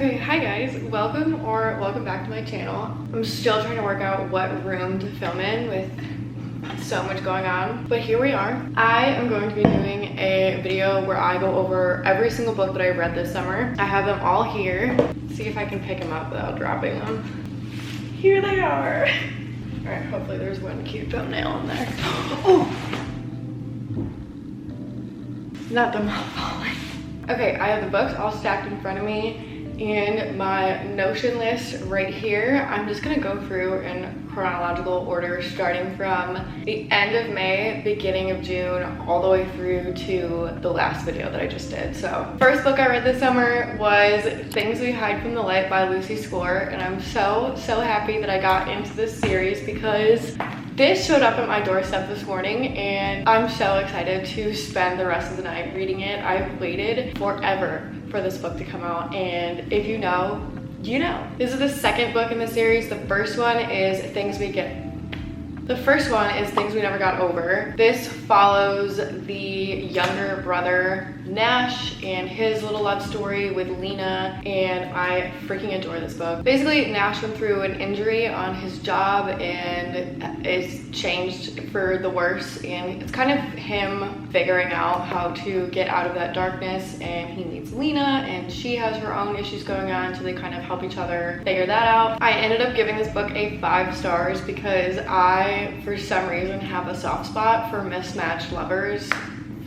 Okay, hi guys, welcome back to my channel. I'm still trying to work out what room to film in with so much going on, but here we are. I am going to be doing a video where I go over every single book that I read this summer. I have them all here. Let's see if I can pick them up without dropping them. Here they are. All right, hopefully there's one cute thumbnail in there. Oh! Not them all falling. Okay, I have the books all stacked in front of me and my Notion list right here. I'm just gonna go through in chronological order, starting from the end of May, beginning of June, all the way through to the last video that I just did. So, first book I read this summer was Things We Hide from the Light by Lucy Score, and I'm so happy that I got into this series because this showed up at my doorstep this morning and I'm so excited to spend the rest of the night reading it. I've waited forever for this book to come out, and if you know, you know. This is the second book in the series. The first one is Things We Never Got Over. This follows the younger brother Nash and his little love story with Lena, and I freaking adore this book. Basically, Nash went through an injury on his job and it's changed for the worse, and it's kind of him figuring out how to get out of that darkness, and he meets Lena and she has her own issues going on, so they kind of help each other figure that out. I ended up giving this book a 5 stars because I, for some reason, have a soft spot for mismatched lovers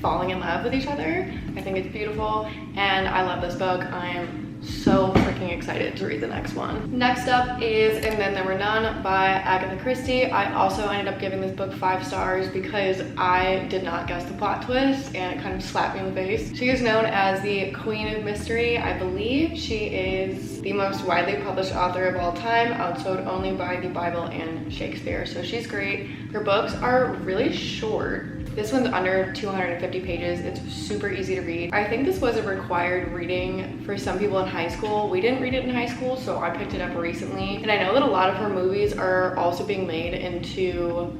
falling in love with each other. I think it's beautiful and I love this book. I am so freaking excited to read the next one. Next up is And Then There Were None by Agatha Christie. I also ended up giving this book 5 stars because I did not guess the plot twist and it kind of slapped me in the face. She is known as the Queen of Mystery. I believe she is the most widely published author of all time, outsold only by the Bible and Shakespeare. So she's great. Her books are really short. This one's under 250 pages. It's super easy to read. I think this was a required reading for some people in high school. We didn't read it in high school, so I picked it up recently. And I know that a lot of her movies are also being made into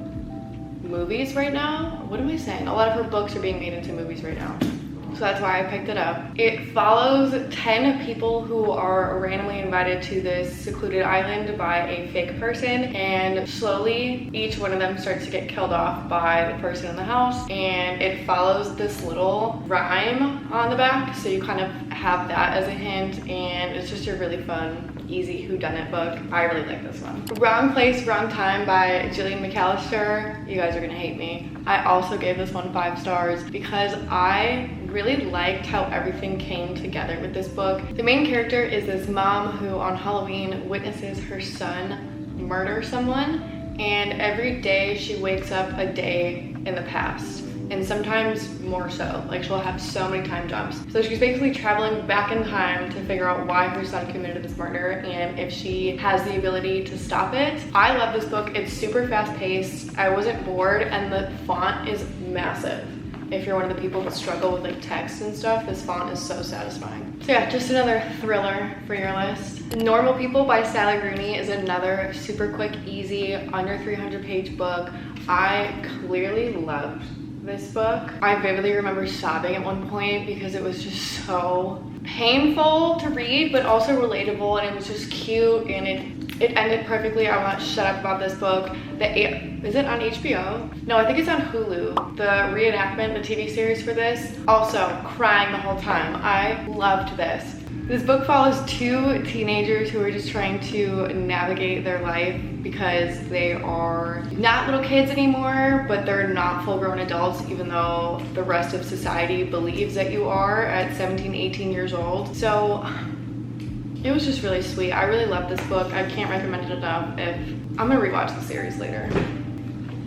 movies right now. What am I saying? A lot of her books are being made into movies right now. So that's why I picked it up. It follows 10 people who are randomly invited to this secluded island by a fake person, and slowly each one of them starts to get killed off by the person in the house, and it follows this little rhyme on the back, so you kind of have that as a hint, and it's just a really fun, easy whodunit book. I really like this one. Wrong Place, Wrong Time by Gillian McAllister. You guys are gonna hate me. I also gave this one 5 stars because I really liked how everything came together with this book. The main character is this mom who on Halloween witnesses her son murder someone, and every day she wakes up a day in the past, and sometimes more so. Like, she'll have so many time jumps. So she's basically traveling back in time to figure out why her son committed this murder and if she has the ability to stop it. I love this book. It's super fast paced. I wasn't bored, and the font is massive. If you're one of the people that struggle with like text and stuff, this font is so satisfying. So yeah, just another thriller for your list. Normal People by Sally Rooney is another super quick, easy, under 300 page book. I clearly loved this book. I vividly remember sobbing at one point because it was just so painful to read, but also relatable, and it was just cute, and it ended perfectly. I will not shut up about this book. Is it on HBO? No, I think it's on Hulu. The reenactment, the TV series for this, also crying the whole time. I loved this. This book follows 2 teenagers who are just trying to navigate their life because they are not little kids anymore, but they're not full-grown adults, even though the rest of society believes that you are at 17, 18 years old. So it was just really sweet. I really love this book. I can't recommend it enough. I'm gonna rewatch the series later.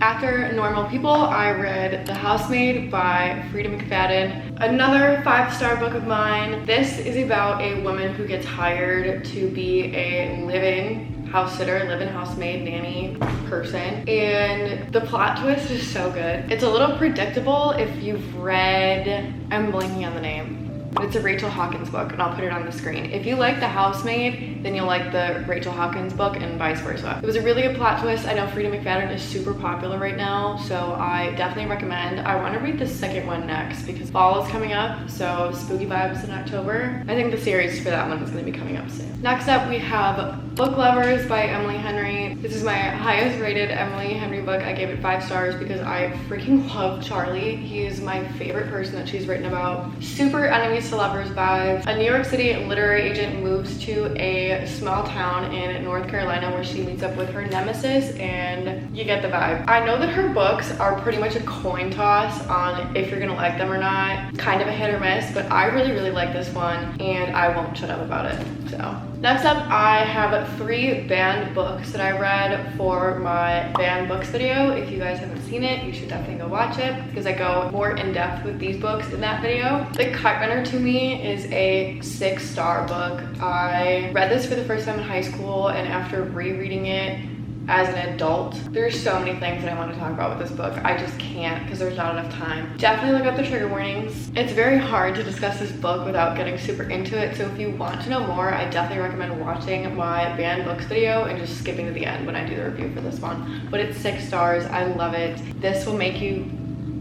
After Normal People, I read The Housemaid by Frida McFadden. Another 5-star book of mine. This is about a woman who gets hired to be a live-in house sitter, live-in housemaid, nanny person, and the plot twist is so good. It's a little predictable if you've read, I'm blanking on the name. but it's a Rachel Hawkins book, and I'll put it on the screen. If you like The Housemaid, then you'll like the Rachel Hawkins book and vice versa. It was a really good plot twist. I know Freida McFadden is super popular right now, so I definitely recommend. I want to read the second one next because fall is coming up, so spooky vibes in October. I think the series for that one is going to be coming up soon. Next up, we have Book Lovers by Emily Henry. This is my highest rated Emily Henry book. I gave it 5 stars because I freaking love Charlie. He is my favorite person that she's written about. Super enemies to lovers vibes. A New York City literary agent moves to a small town in North Carolina where she meets up with her nemesis, and you get the vibe. I know that her books are pretty much a coin toss on if you're gonna like them or not. Kind of a hit or miss, but I really like this one and I won't shut up about it. So next up, I have 3 banned books that I read for my banned books video. If you guys haven't seen it, you should definitely go watch it because I go more in depth with these books in that video. The Kite Runner to me is a 6-star book. I read this for the first time in high school, and after rereading it as an adult, there's so many things that I want to talk about with this book. I just can't because there's not enough time. Definitely look up the trigger warnings. It's very hard to discuss this book without getting super into it, so if you want to know more, I definitely recommend watching my banned books video and just skipping to the end when I do the review for this one. But it's 6 stars. I love it. This will make you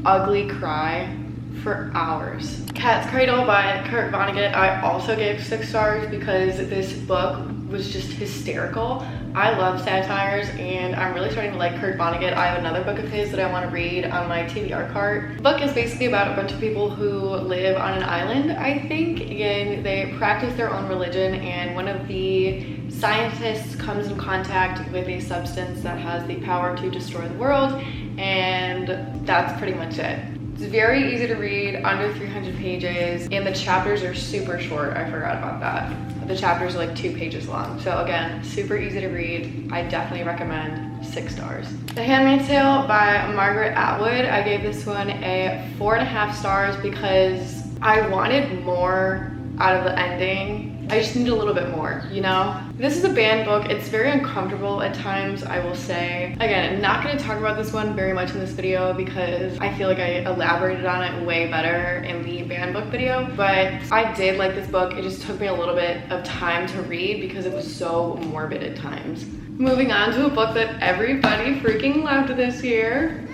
ugly cry for hours. Cat's Cradle by Kurt Vonnegut, I also gave 6 stars because this book was just hysterical. I love satires, and I'm really starting to like Kurt Vonnegut. I have another book of his that I want to read on my TBR cart. The book is basically about a bunch of people who live on an island, I think, and they practice their own religion, and one of the scientists comes in contact with a substance that has the power to destroy the world, and that's pretty much it. It's very easy to read, under 300 pages, and the chapters are super short. I forgot about that. The chapters are like 2 pages long. So again, super easy to read. I definitely recommend. 6 stars. The Handmaid's Tale by Margaret Atwood. I gave this one a 4.5 stars because I wanted more out of the ending. I just need a little bit more, you know? This is a banned book. It's very uncomfortable at times, I will say. Again, I'm not going to talk about this one very much in this video because I feel like I elaborated on it way better in the banned book video, but I did like this book. It just took me a little bit of time to read because it was so morbid at times. Moving on to a book that everybody freaking loved this year.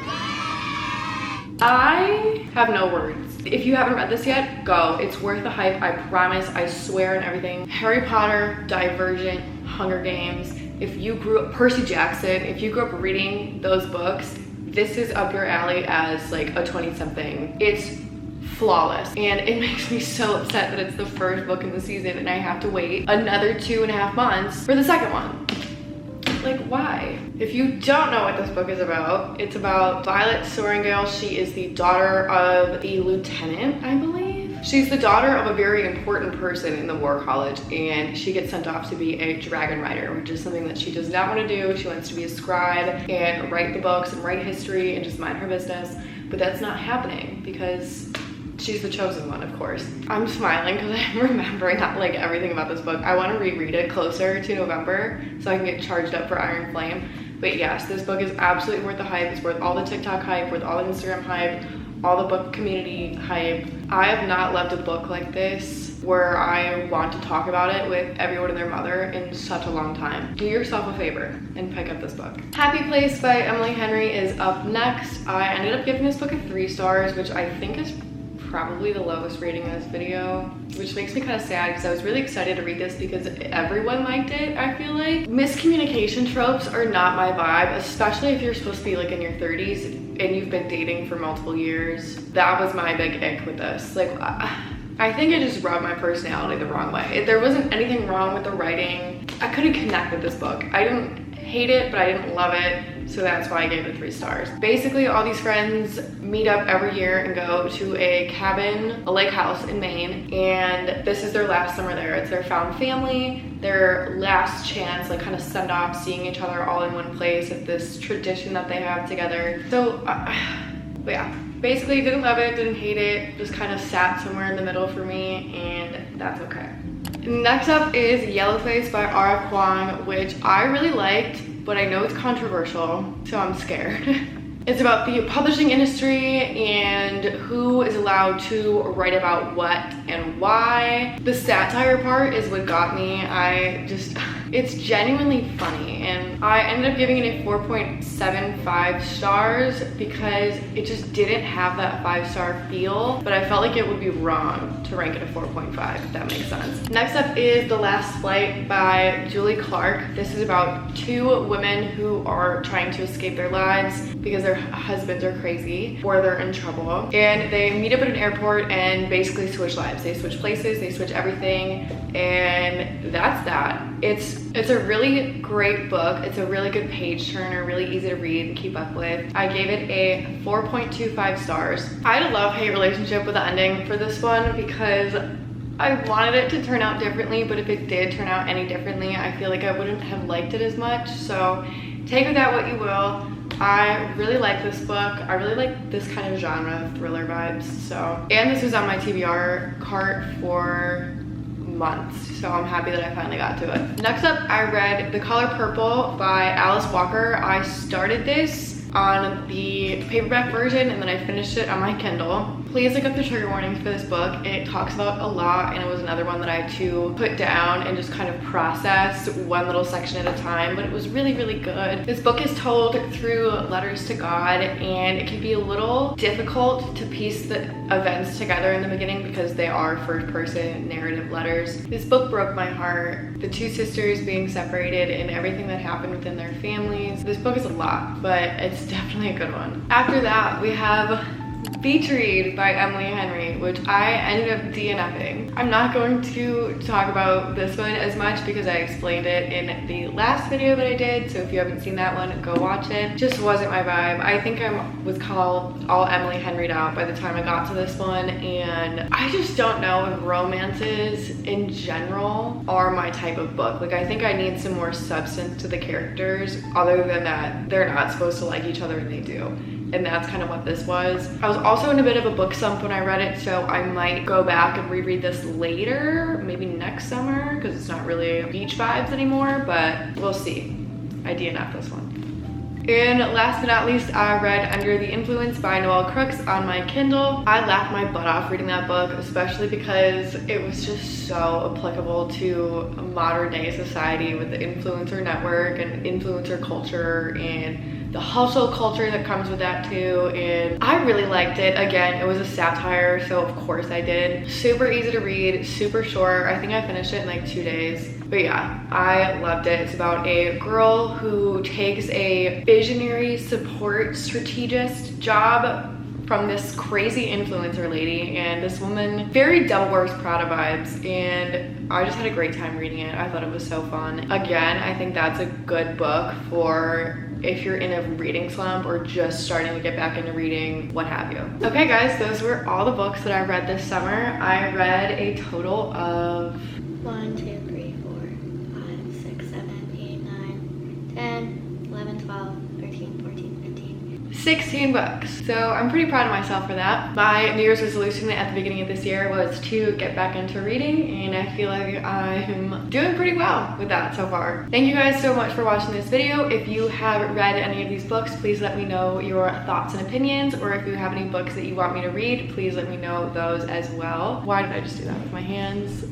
I have no words. If you haven't read this yet, go. It's worth the hype, I promise, I swear and everything. Harry Potter, Divergent, Hunger Games. If you grew up, Percy Jackson, if you grew up reading those books, this is up your alley as like a 20-something. It's flawless, and it makes me so upset that it's the first book in the season and I have to wait another 2.5 months for the second one. Like, why? If you don't know what this book is about, it's about Violet Sorrengail. She is the daughter of a lieutenant, I believe. She's the daughter of a very important person in the War College, and she gets sent off to be a dragon rider, which is something that she does not want to do. She wants to be a scribe and write the books and write history and just mind her business, but that's not happening because she's the chosen one, of course. I'm smiling because I'm remembering like everything about this book. I want to reread it closer to November so I can get charged up for Iron Flame. But yes, this book is absolutely worth the hype. It's worth all the TikTok hype, worth all the Instagram hype, all the book community hype. I have not loved a book like this where I want to talk about it with everyone and their mother in such a long time. Do yourself a favor and pick up this book. Happy Place by Emily Henry is up next. I ended up giving this book a 3 stars, which I think is probably the lowest rating in this video, which makes me kind of sad because I was really excited to read this because everyone liked it, I feel like. Miscommunication tropes are not my vibe, especially if you're supposed to be like in your 30s and you've been dating for multiple years. That was my big ick with this. Like, I think it just rubbed my personality the wrong way. There wasn't anything wrong with the writing. I couldn't connect with this book. I didn't hate it, but I didn't love it, so that's why I gave it 3 stars. Basically, all these friends meet up every year and go to a cabin, a lake house in Maine, and this is their last summer there. It's their found family, their last chance, like kind of send off, seeing each other all in one place at this tradition that they have together. So, but yeah. Basically, didn't love it, didn't hate it, just kind of sat somewhere in the middle for me, and that's okay. Next up is Yellowface by R.F. Kuang, which I really liked, but I know it's controversial, so I'm scared. It's about the publishing industry and who is allowed to write about what and why. The satire part is what got me. It's genuinely funny, and I ended up giving it a 4.75 stars because it just didn't have that 5-star feel, but I felt like it would be wrong to rank it a 4.5, if that makes sense. Next up is The Last Flight by Julie Clark. This is about two women who are trying to escape their lives because their husbands are crazy or they're in trouble, and they meet up at an airport and basically switch lives. They switch places, they switch everything, and that's that. It's a really great book. It's a really good page turner, really easy to read and keep up with. I gave it a 4.25 stars. I had a love-hate relationship with the ending for this one because I wanted it to turn out differently, but if it did turn out any differently, I feel like I wouldn't have liked it as much. So take with that what you will. I really like this book. I really like this kind of genre, thriller vibes. And this was on my TBR cart for months, so I'm happy that I finally got to it. Next up, I read The Color Purple by Alice Walker. I started this on the paperback version and then I finished it on my Kindle. Please look up the trigger warnings for this book. It talks about a lot, and it was another one that I had to put down and just kind of process one little section at a time, but it was really, really good. This book is told through letters to God, and it can be a little difficult to piece the events together in the beginning because they are first-person narrative letters. This book broke my heart. The two sisters being separated and everything that happened within their families. This book is a lot, but it's definitely a good one. After that, we have Beach Read by Emily Henry, which I ended up DNFing. I'm not going to talk about this one as much because I explained it in the last video that I did, so if you haven't seen that one, go watch it. Just wasn't my vibe. I think I was called all Emily Henry'd out by the time I got to this one, and I just don't know if romances in general are my type of book. Like, I think I need some more substance to the characters other than that they're not supposed to like each other and they do. And that's kind of what this was. I was also in a bit of a book slump when I read it, so I might go back and reread this later, maybe next summer, because it's not really beach vibes anymore, but we'll see. I DNF'd this one. And last but not least, I read Under the Influence by Noelle Crooks on my Kindle. I laughed my butt off reading that book, especially because it was just so applicable to modern day society with the influencer network and influencer culture and the hustle culture that comes with that too, and I really liked it. Again, it was a satire, so of course I did. Super easy to read, super short. I think I finished it in like 2 days. But yeah, I loved it. It's about a girl who takes a visionary support strategist job from this crazy influencer lady, and this woman, very Devil Wears Prada vibes, and I just had a great time reading it. I thought it was so fun. Again, I think that's a good book for if you're in a reading slump or just starting to get back into reading, what have you. Okay guys, those were all the books that I read this summer. I read a total of 1, 2, 3, 4, 5, 6, 7, 8, 9, 10, 11, 12, 13, 14, 15. 16 books. So I'm pretty proud of myself for that. My New Year's resolution at the beginning of this year was to get back into reading, and I feel like I'm doing pretty well with that so far. Thank you guys so much for watching this video. If you have read any of these books, please let me know your thoughts and opinions, or if you have any books that you want me to read, please let me know those as well. Why did I just do that with my hands?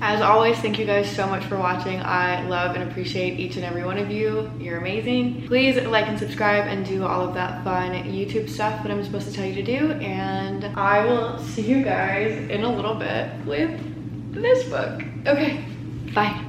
As always, thank you guys so much for watching. I love and appreciate each and every one of you. You're amazing. Please like and subscribe and do all of that fun YouTube stuff that I'm supposed to tell you to do, and I will see you guys in a little bit with this book. Okay, bye.